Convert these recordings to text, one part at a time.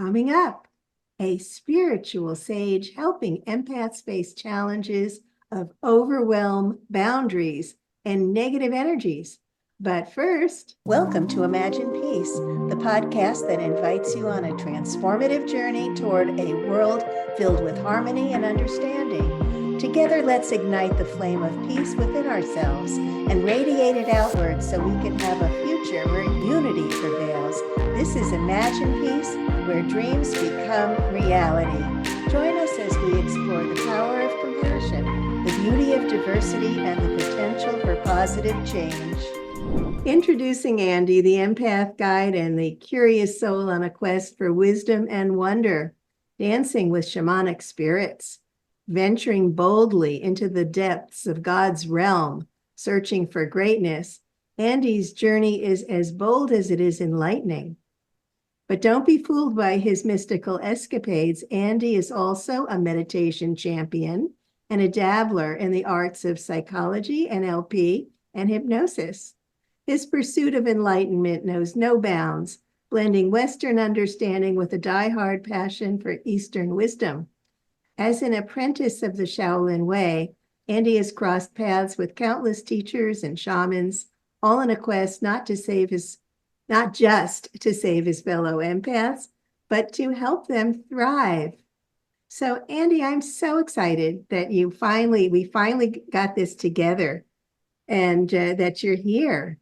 Coming up, a spiritual sage helping empaths face challenges of overwhelm, boundaries, and negative energies. But first, welcome to Imagine Peace, the podcast that invites you on a transformative journey toward a world filled with harmony and understanding. Together, let's ignite the flame of peace within ourselves and radiate it outward so we can have a future where unity prevails. This is Imagine Peace, where dreams become reality. Join us as we explore the power of compassion, the beauty of diversity, and the potential for positive change. Introducing Andy, the empath guide and the curious soul on a quest for wisdom and wonder, dancing with shamanic spirits, venturing boldly into the depths of God's realm, searching for greatness. Andy's journey is as bold as it is enlightening. But don't be fooled by his mystical escapades. Andy is also a meditation champion and a dabbler in the arts of psychology, NLP, and hypnosis. His pursuit of enlightenment knows no bounds, blending Western understanding with a die-hard passion for Eastern wisdom. As an apprentice of the Shaolin Way, Andy has crossed paths with countless teachers and shamans, all in a quest not just to save his fellow empaths, but to help them thrive. So, Andy, I'm so excited that we finally got this together and that you're here.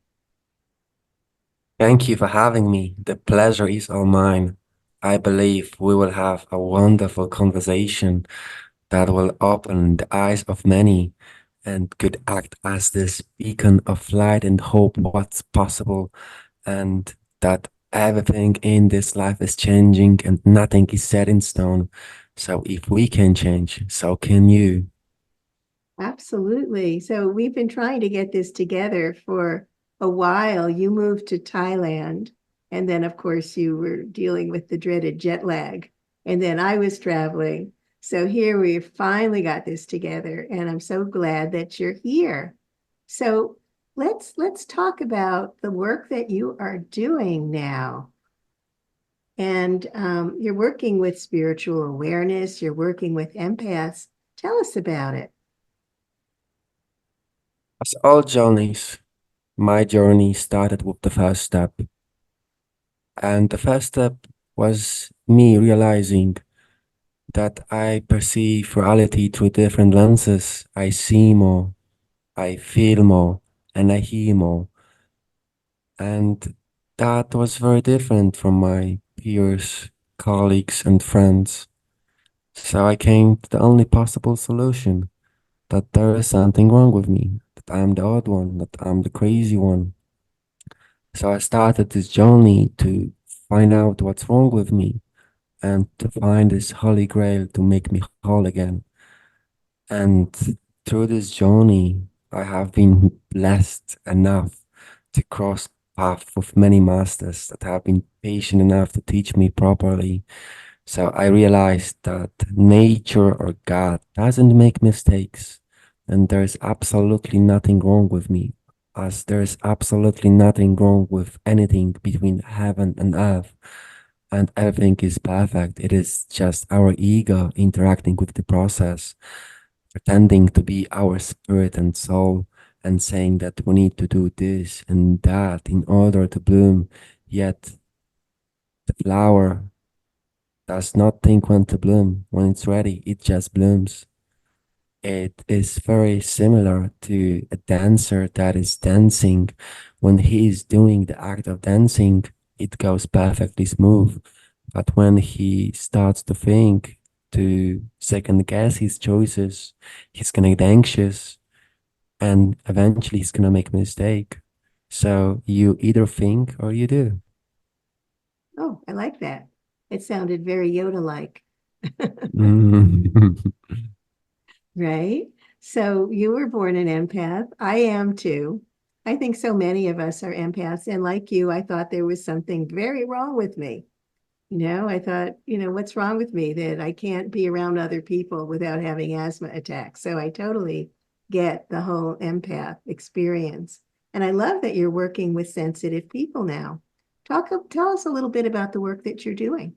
Thank you for having me. The pleasure is all mine. I believe we will have a wonderful conversation that will open the eyes of many and could act as this beacon of light and hope what's possible, and that everything in this life is changing and nothing is set in stone. So if we can change, so can you. Absolutely. So we've been trying to get this together for a while. You moved to Thailand, and then, of course, you were dealing with the dreaded jet lag. And then I was traveling. So here we finally got this together, and I'm so glad that you're here. So let's talk about the work that you are doing now. And you're working with spiritual awareness, you're working with empaths. Tell us about it. As all journeys, my journey started with the first step. And the first step was me realizing that I perceive reality through different lenses. I see more, I feel more, and I hear more. And that was very different from my peers, colleagues, and friends. So I came to the only possible solution, that there is something wrong with me, that I'm the odd one, that I'm the crazy one. So I started this journey to find out what's wrong with me and to find this holy grail to make me whole again. And through this journey, I have been blessed enough to cross path with many masters that have been patient enough to teach me properly. So I realized that nature or God doesn't make mistakes, and there's absolutely nothing wrong with me, as there's absolutely nothing wrong with anything between heaven and earth. And everything is perfect. It is just our ego interacting with the process, pretending to be our spirit and soul, and saying that we need to do this and that in order to bloom. Yet the flower does not think when to bloom. When it's ready, it just blooms. It is very similar to a dancer that is dancing. When he is doing the act of dancing, it goes perfectly smooth. But when he starts to think, to second guess his choices, he's gonna get anxious and eventually he's gonna make a mistake. So you either think or you do. Oh, I like that. It sounded very Yoda-like, Mm. right? So you were born an empath. I am too. I think so many of us are empaths. And like you, I thought there was something very wrong with me. I thought, what's wrong with me that I can't be around other people without having asthma attacks? So I totally get the whole empath experience. And I love that you're working with sensitive people now. Tell us a little bit about the work that you're doing.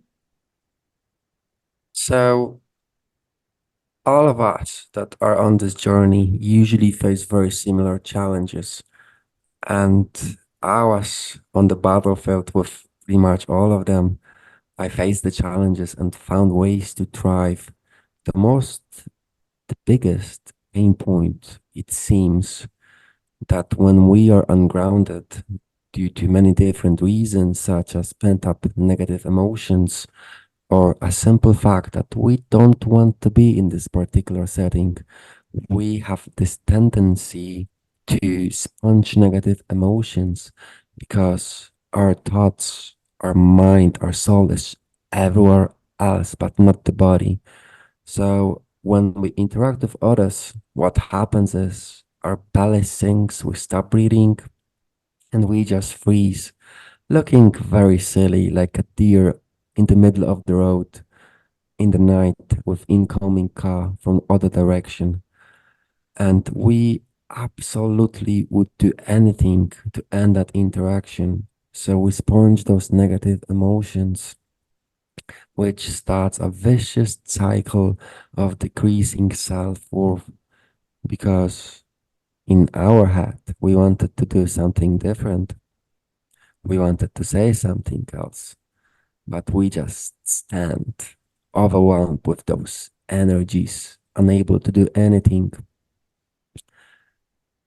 So all of us that are on this journey usually face very similar challenges. And I was on the battlefield with pretty much all of them. I faced the challenges and found ways to thrive. The biggest pain point, it seems, that when we are ungrounded due to many different reasons, such as pent up negative emotions, or a simple fact that we don't want to be in this particular setting, we have this tendency to sponge negative emotions because our thoughts, our mind, our soul is everywhere else, but not the body. So when we interact with others, what happens is our belly sinks, we stop breathing, and we just freeze, looking very silly like a deer in the middle of the road in the night with incoming car from other direction. And we absolutely would do anything to end that interaction. So we sponge those negative emotions, which starts a vicious cycle of decreasing self-worth because in our head we wanted to do something different. We wanted to say something else, but we just stand overwhelmed with those energies, unable to do anything.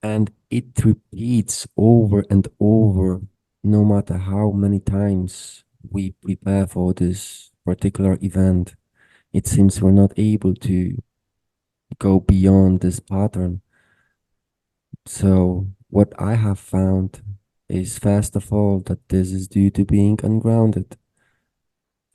And it repeats over and over, no matter how many times we prepare for this particular event. It seems we're not able to go beyond this pattern. So, what I have found is, first of all, that this is due to being ungrounded.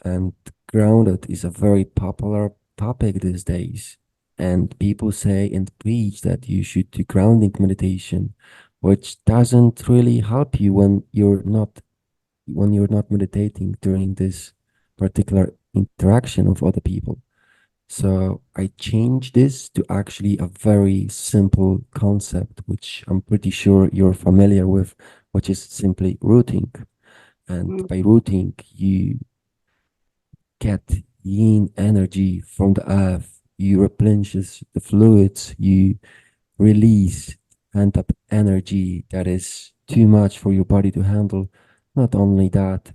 And grounded is a very popular topic these days. And people say and preach that you should do grounding meditation, which doesn't really help you when you're not meditating during this particular interaction with other people. So I changed this to actually a very simple concept, which I'm pretty sure you're familiar with, which is simply rooting. And Mm, by rooting, you get yin energy from the earth, you replenish the fluids, you release pent up energy that is too much for your body to handle. Not only that,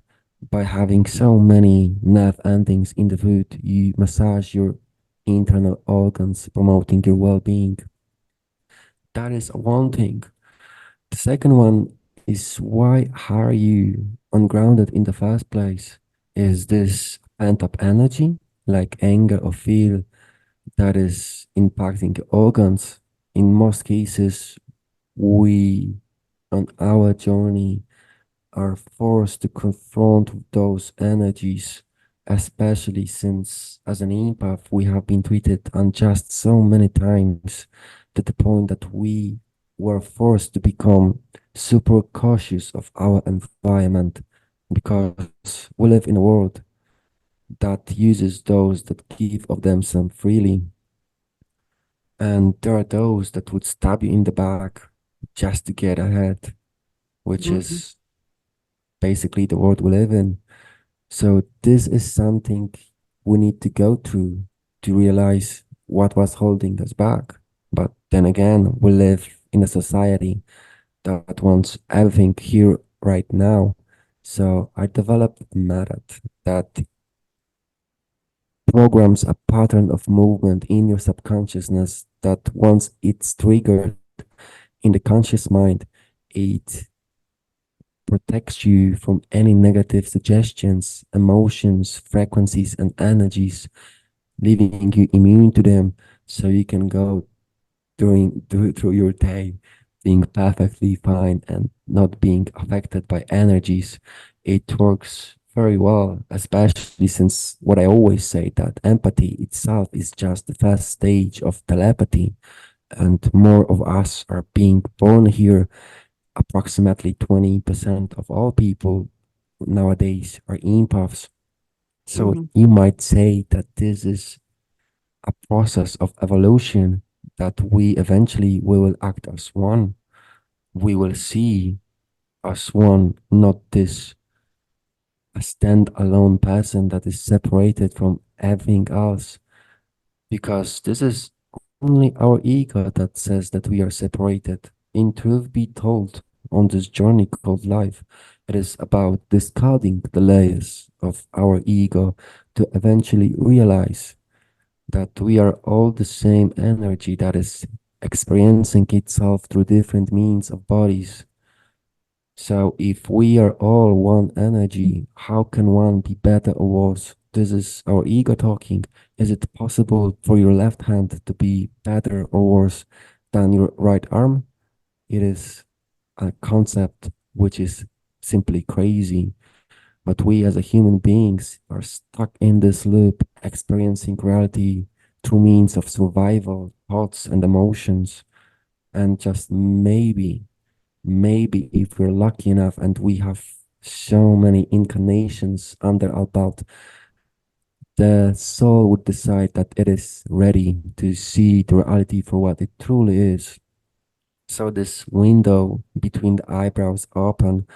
by having so many nerve endings in the food, you massage your internal organs, promoting your well being. That is one thing. The second one is, why are you ungrounded in the first place? Is this pent up energy, like anger or fear, that is impacting your organs? In most cases, we on our journey are forced to confront those energies, especially since as an empath we have been treated unjust so many times to the point that we were forced to become super cautious of our environment because we live in a world that uses those that give of themselves freely. And there are those that would stab you in the back just to get ahead, which mhm, is basically the world we live in. So this is something we need to go through to realize what was holding us back. But then again, we live in a society that wants everything here right now. So I developed a method that programs a pattern of movement in your subconsciousness that once it's triggered in the conscious mind, it protects you from any negative suggestions, emotions, frequencies, and energies, leaving you immune to them so you can go through your day being perfectly fine and not being affected by energies. It works very well, especially since what I always say, that empathy itself is just the first stage of telepathy, and more of us are being born here. Approximately 20% of all people nowadays are empaths. So mhm, you might say that this is a process of evolution, that we eventually we will act as one. We will see as one, not this a stand-alone person that is separated from everything else, because this is only our ego that says that we are separated. In truth be told, on this journey called life, it is about discarding the layers of our ego to eventually realize that we are all the same energy that is experiencing itself through different means of bodies. So if we are all one energy, how can one be better or worse? This is our ego talking. Is it possible for your left hand to be better or worse than your right arm? It is a concept which is simply crazy. But we as a human beings are stuck in this loop, experiencing reality through means of survival, thoughts and emotions. And just maybe if we're lucky enough and we have so many incarnations under our belt, the soul would decide that it is ready to see the reality for what it truly is. So this window between the eyebrows open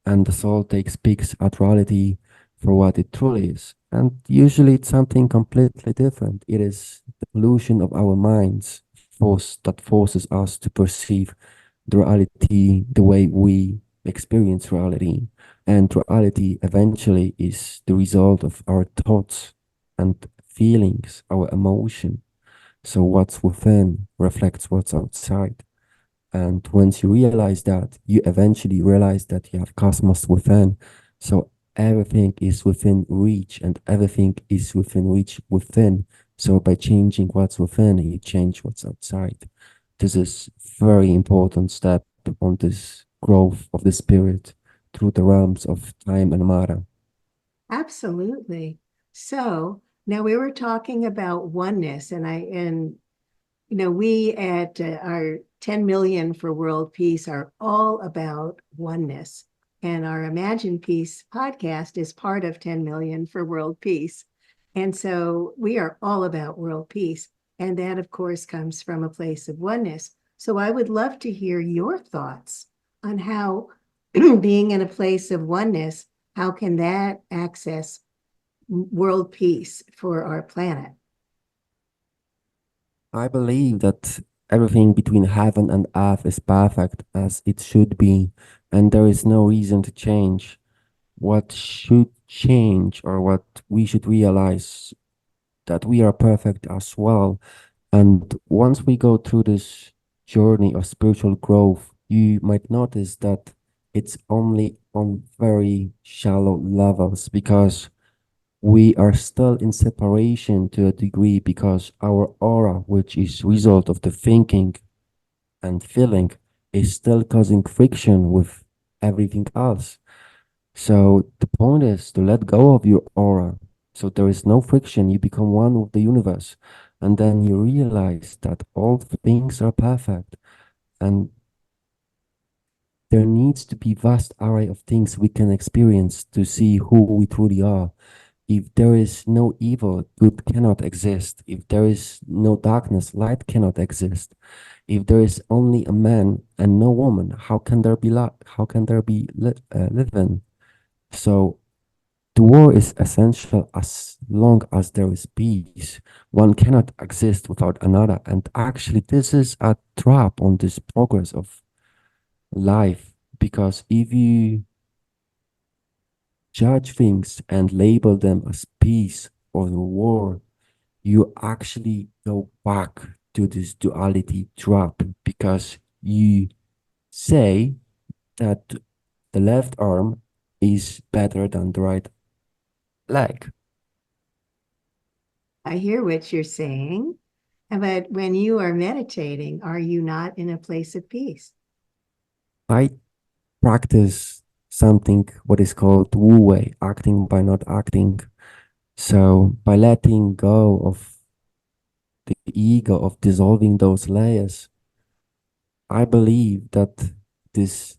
and the soul takes peeks at reality for what it truly is. And usually it's something completely different. It is the pollution of our minds that forces us to perceive the reality the way we experience reality. And reality eventually is the result of our thoughts and feelings, our emotion. So what's within reflects what's outside. And once you realize that, you eventually realize that you have cosmos within. So everything is within reach and everything is within reach within. So by changing what's within, you change what's outside. This is very important step on this growth of the spirit through the realms of time and matter. Absolutely. So now we were talking about oneness, and we at our 10 million for world peace are all about oneness. And our Imagine Peace podcast is part of 10 million for world peace. And so we are all about world peace. And that, of course, comes from a place of oneness. So I would love to hear your thoughts on how being in a place of oneness, how can that access world peace for our planet? I believe that everything between heaven and earth is perfect as it should be, and there is no reason to change. What should change, or what we should realize, that we are perfect as well. And once we go through this journey of spiritual growth, you might notice that it's only on very shallow levels, because we are still in separation to a degree, because our aura, which is result of the thinking and feeling, is still causing friction with everything else. So the point is to let go of your aura. So there is no friction. You become one with the universe. And then you realize that all things are perfect. And there needs to be vast array of things we can experience to see who we truly are. If there is no evil, good cannot exist. If there is no darkness, light cannot exist. If there is only a man and no woman, how can there be life? How can there be living? So the war is essential as long as there is peace. One cannot exist without another. And actually, this is a trap on this progress of life, because if you judge things and label them as peace or war, you actually go back to this duality trap, because you say that the left arm is better than the right leg. I hear what you're saying, but when you are meditating, are you not in a place of peace? I practice something what is called Wu Wei, acting by not acting. So by letting go of the ego, of dissolving those layers, I believe that this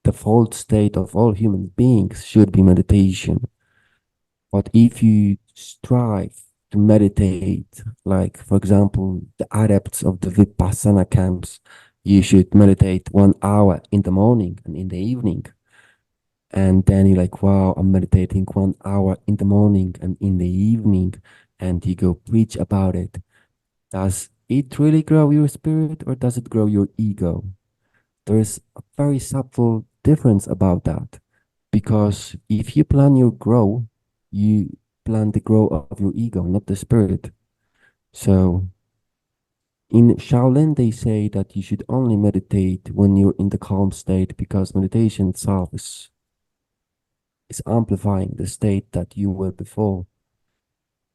default state of all human beings should be meditation. But if you strive to meditate, like for example, the adepts of the Vipassana camps, you should meditate 1 hour in the morning and in the evening. And then you're like, wow, I'm meditating 1 hour in the morning and in the evening, and you go preach about it. Does it really grow your spirit or does it grow your ego? There is a very subtle difference about that. Because if you plan your grow, you plan the grow of your ego, not the spirit. So in Shaolin, they say that you should only meditate when you're in the calm state because meditation itself is amplifying the state that you were before.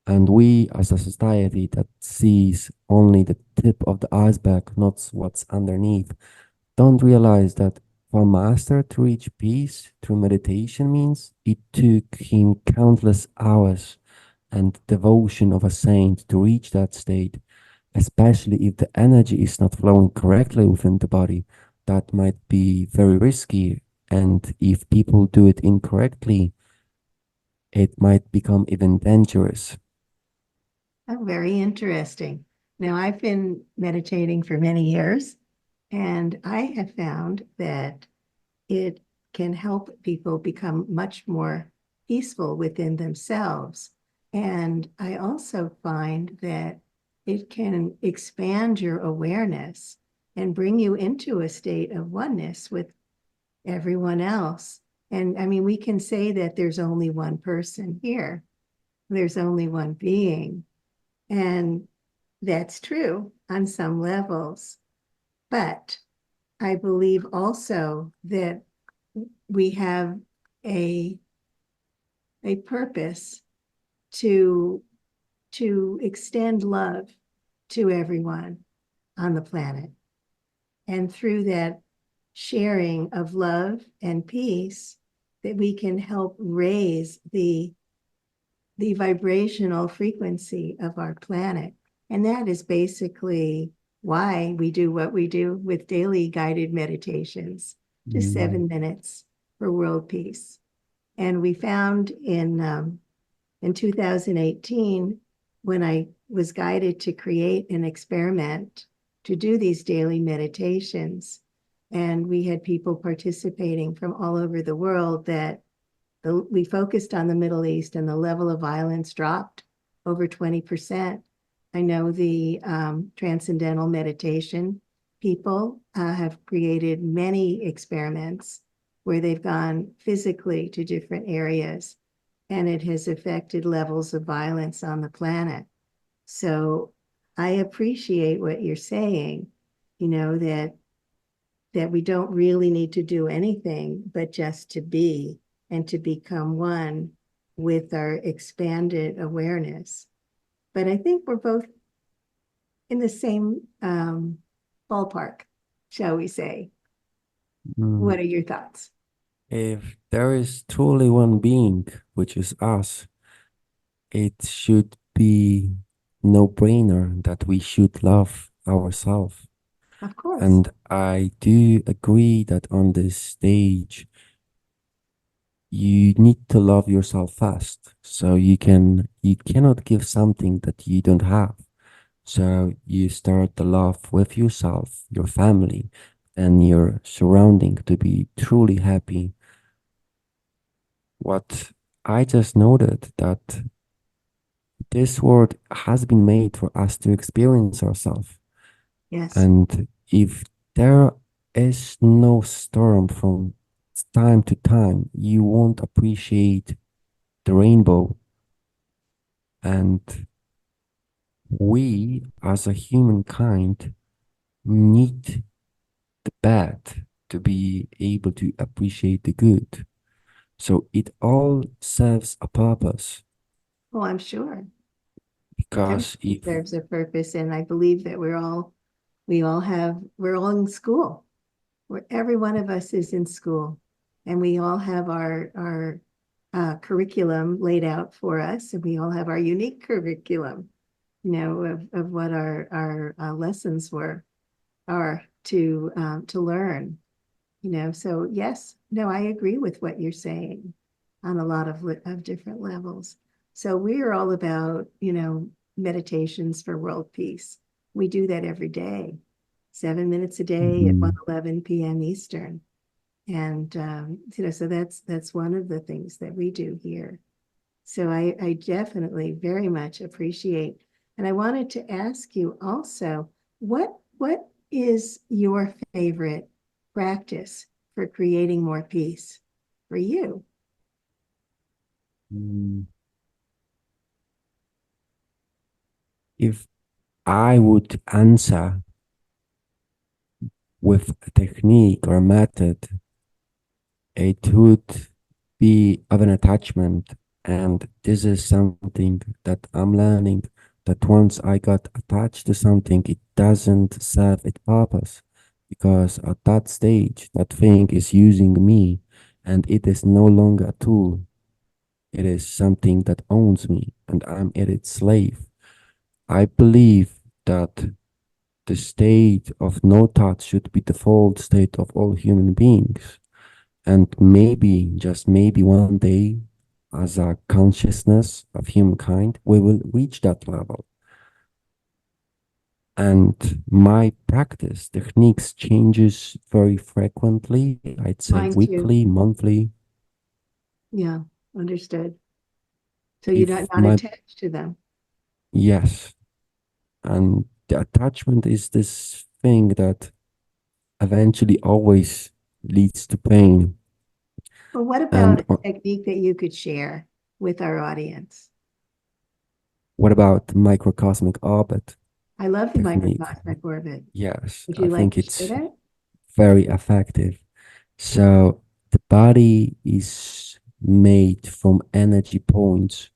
And we, as a society that sees only the tip of the iceberg, not what's underneath, don't realize that for a master to reach peace through meditation means it took him countless hours and devotion of a saint to reach that state, especially if the energy is not flowing correctly within the body. That might be very risky. And if people do it incorrectly, it might become even dangerous. Oh, very interesting. Now, I've been meditating for many years, and I have found that it can help people become much more peaceful within themselves. And I also find that it can expand your awareness and bring you into a state of oneness with everyone else. And I mean, we can say that there's only one person here, there's only one being. And that's true on some levels. But I believe also that we have a purpose to extend love to everyone on the planet. And through that sharing of love and peace, that we can help raise the vibrational frequency of our planet. And that is basically why we do what we do with daily guided meditations, just Mm. 7 minutes for world peace. And we found in 2018, when I was guided to create an experiment to do these daily meditations, and we had people participating from all over the world, that we focused on the Middle East, and the level of violence dropped over 20%. I know the transcendental meditation people have created many experiments where they've gone physically to different areas, and it has affected levels of violence on the planet. So I appreciate what you're saying, that we don't really need to do anything but just to be and to become one with our expanded awareness. But I think we're both in the same ballpark, shall we say. Mm. What are your thoughts? If there is truly one being, which is us, it should be no-brainer that we should love ourselves. Of course. And I do agree that on this stage, you need to love yourself first. So you cannot give something that you don't have. So you start the love with yourself, your family, and your surrounding to be truly happy. What I just noted that this world has been made for us to experience ourselves. Yes. And if there is no storm from time to time, you won't appreciate the rainbow. And we, as a humankind, need the bad to be able to appreciate the good. So it all serves a purpose. Oh, I'm sure. Because Everything if serves a purpose. And I believe that we're all in school, where every one of us is in school, and we all have our curriculum laid out for us, and we all have our unique curriculum, of what our lessons are to learn. So yes, no, I agree with what you're saying on a lot of different levels. So we are all about, meditations for world peace. We do that every day, 7 minutes a day at Mhm. 1:11 p.m. Eastern. And so that's one of the things that we do here. So I definitely very much appreciate. And I wanted to ask you also, what is your favorite practice for creating more peace for you? Mm, If I would answer with a technique or a method, it would be of an attachment. And this is something that I'm learning, that once I got attached to something, it doesn't serve its purpose. Because at that stage, that thing is using me and it is no longer a tool. It is something that owns me and I'm its slave. I believe that the state of no thought should be the default state of all human beings. And maybe, just maybe one day, as a consciousness of humankind, we will reach that level. And my practice techniques changes very frequently. I'd say Mine too. weekly, monthly. Yeah, understood. So you're If not my, attached to them. yes, and the attachment is this thing that eventually always leads to pain. Well, what And about a technique that you could share with our audience? what about microcosmic orbit I love the technique? microcosmic orbit. Yes, Would I you like think to share it's that? very effective. So the body is made from energy points,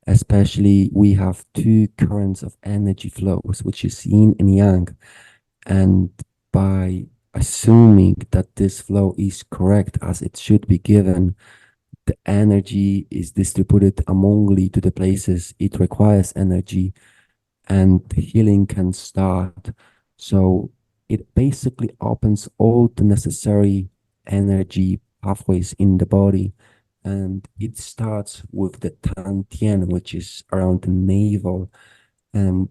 especially we have two currents of energy flows, which is yin and yang. And by assuming that this flow is correct as it should be given, the energy is distributed amongly to the places it requires energy and healing can start. So it basically opens all the necessary energy pathways in the body. And it starts with the Tan Tien, which is around the navel. And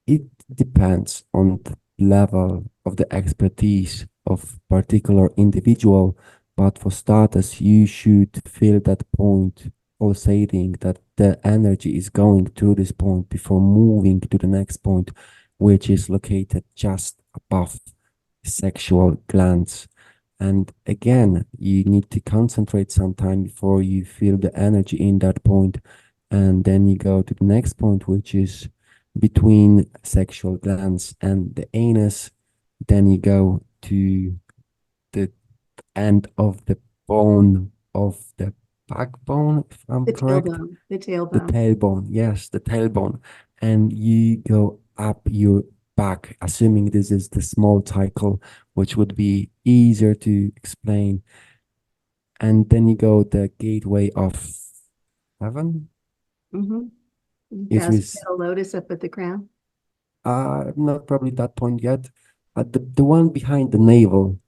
it depends on the level of the expertise of particular individual. But for starters, you should feel that point pulsating, that the energy is going through this point before moving to the next point, which is located just above the sexual glands. And again, you need to concentrate some time before you feel the energy in that point. And then you go to the next point, which is between sexual glands and the anus. Then you go to the end of the bone of the backbone, if I'm The correct. tailbone, the The tailbone. tailbone, yes, the tailbone. And you go up your back, assuming this is the small cycle, which would be easier to explain. And then you go the gateway of heaven. It Thousand is petal lotus up at the crown. not probably that point yet. The one behind the navel.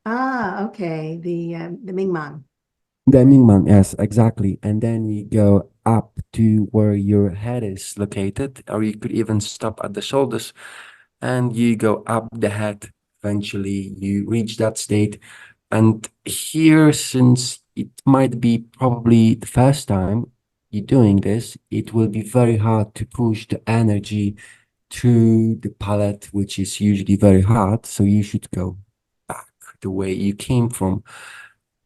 Ah, okay. The Mingman. The Mingman, yes, exactly. And then you go up to where your head is located, or you could even stop at the shoulders and you go up the head. Eventually, you reach that state. And here, since it might be probably the first time you're doing this, it will be very hard to push the energy through the palate, which is usually very hard. So you should go back the way you came from.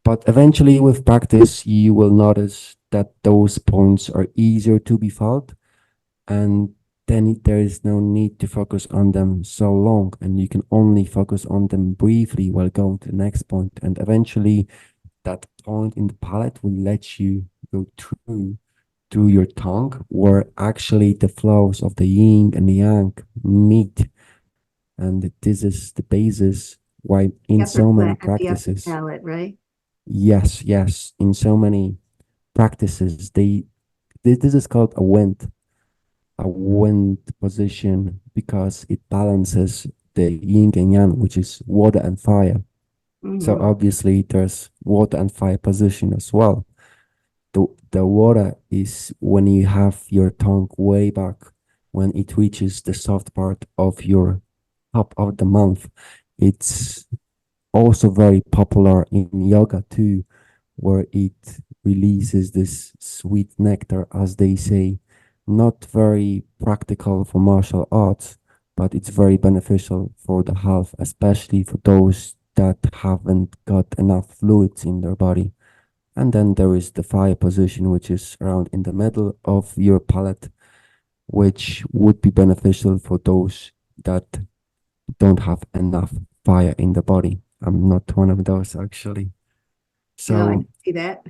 But eventually, with practice, you will notice that those points are easier to be felt, and then there is no need to focus on them so long, and you can only focus on them briefly while going to the next point. And eventually, that point in the palate will let you go through your tongue, where actually the flows of the yin and the yang meet. And this is the basis why in so many At the upper practices, palate, right? yes, yes, in so many practices, this is called a wind position because it balances the yin and yang, which is water and fire. So Hmm. obviously there's water and fire position as well. The water is when you have your tongue way back, when it reaches the soft part of your top of the mouth. It's also very popular in yoga too, where it releases this sweet nectar, as they say. Not very practical for martial arts, but it's very beneficial for the health, especially for those that haven't got enough fluids in their body. And then there is the fire position, which is around in the middle of your palate, which would be beneficial for those that don't have enough fire in the body. I'm not one of those actually. No, I So, see that.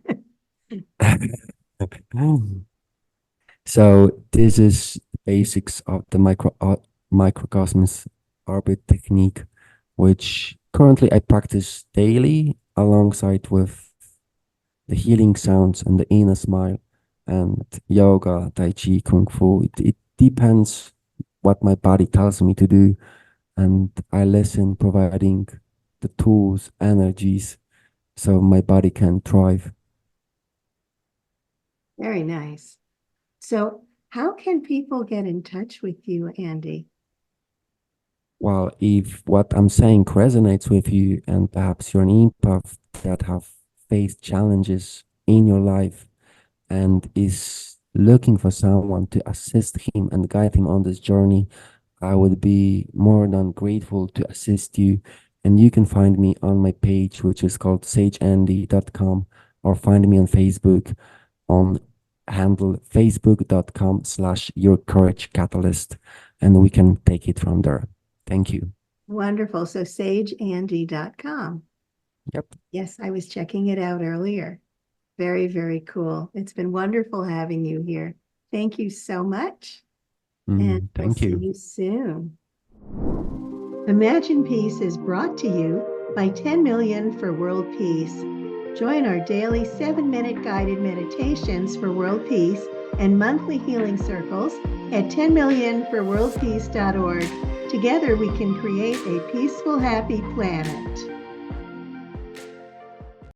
so this is the basics of the microcosmos orbit technique, which currently I practice daily alongside with the healing sounds and the inner smile and yoga, tai chi, kung fu. It depends what my body tells me to do, and I listen, providing the tools, energies, so my body can thrive. Very nice. So, how can people get in touch with you, Andy? Well, if what I'm saying resonates with you, and perhaps you're an empath that have faced challenges in your life and is looking for someone to assist him and guide him on this journey, I would be more than grateful to assist you. And you can find me on my page, which is called sageandy.com, or find me on Facebook on handle facebook.com/your courage catalyst, and we can take it from there. Thank you. Wonderful. So, sageandy.com. Yep. Yes, I was checking it out earlier. Very, very cool. It's been wonderful having you here. Thank you so much. And we'll Thank see you. you soon. Imagine Peace is brought to you by 10 Million for World Peace. Join our daily 7-minute guided meditations for world peace and monthly healing circles at 10millionforworldpeace.org. Together we can create a peaceful, happy planet.